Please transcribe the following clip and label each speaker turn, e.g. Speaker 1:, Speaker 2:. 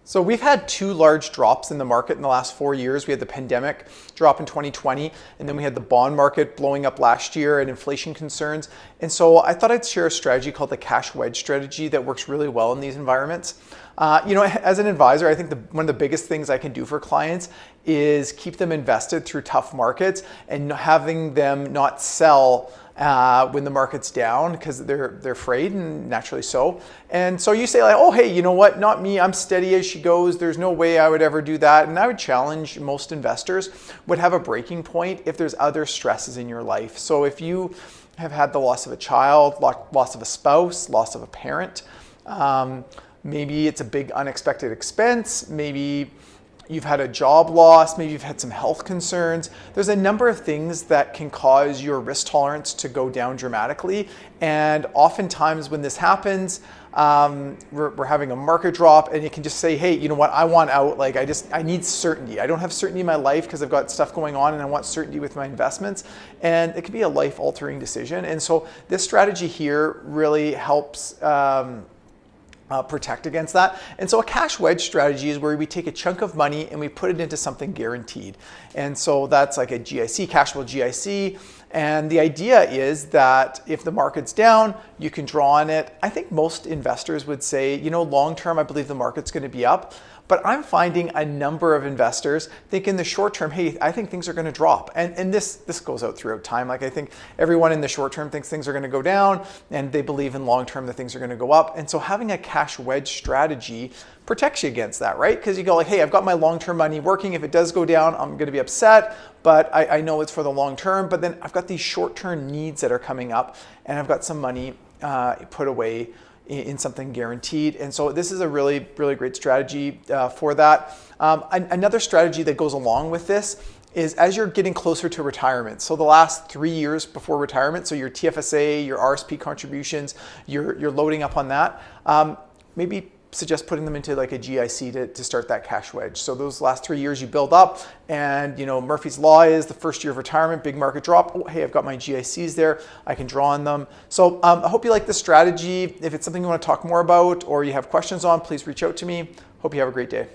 Speaker 1: So we've had two large drops in the market in the last 4 years. We had the pandemic drop in 2020, and then we had the bond market blowing up last year and inflation concerns. And so I thought I'd share a strategy called the cash wedge strategy that works really well in these environments. As an advisor, I think one of the biggest things I can do for clients is keep them invested through tough markets and having them not sell when the market's down because they're afraid, and naturally so. And so you say like, oh, hey, you know what? Not me. I'm steady as she goes. There's no way I would ever do that. And I would challenge most investors would have a breaking point if there's other stresses in your life. So if you have had the loss of a child, loss of a spouse, loss of a parent, maybe it's a big unexpected expense, maybe you've had a job loss, maybe you've had some health concerns. There's a number of things that can cause your risk tolerance to go down dramatically. And oftentimes when this happens, we're having a market drop and you can just say, hey, you know what, I want out. Like I need certainty. I don't have certainty in my life because I've got stuff going on and I want certainty with my investments. And it can be a life altering decision. And so this strategy here really helps protect against that. And so a cash wedge strategy is where we take a chunk of money and we put it into something guaranteed. And so that's like a GIC, cashable GIC. And the idea is that if the market's down, you can draw on it. I think most investors would say, long term, I believe the market's going to be up. But I'm finding a number of investors think in the short term, hey, I think things are going to drop. And this goes out throughout time. Like I think everyone in the short term thinks things are going to go down and they believe in long term that things are going to go up. And so having a cash wedge strategy protects you against that, right? Because you go like, hey, I've got my long-term money working. If it does go down, I'm going to be upset, but I know it's for the long term. But then I've got these short-term needs that are coming up and I've got some money put away in something guaranteed. And so this is a really, really great strategy for that. Another strategy that goes along with this is as you're getting closer to retirement. So the last 3 years before retirement, so your TFSA, your RSP contributions, you're loading up on that. Maybe suggest putting them into like a GIC to start that cash wedge. So those last 3 years you build up and Murphy's Law is the first year of retirement, big market drop. Oh, hey, I've got my GICs there. I can draw on them. So I hope you like this strategy. If it's something you want to talk more about or you have questions on, please reach out to me. Hope you have a great day.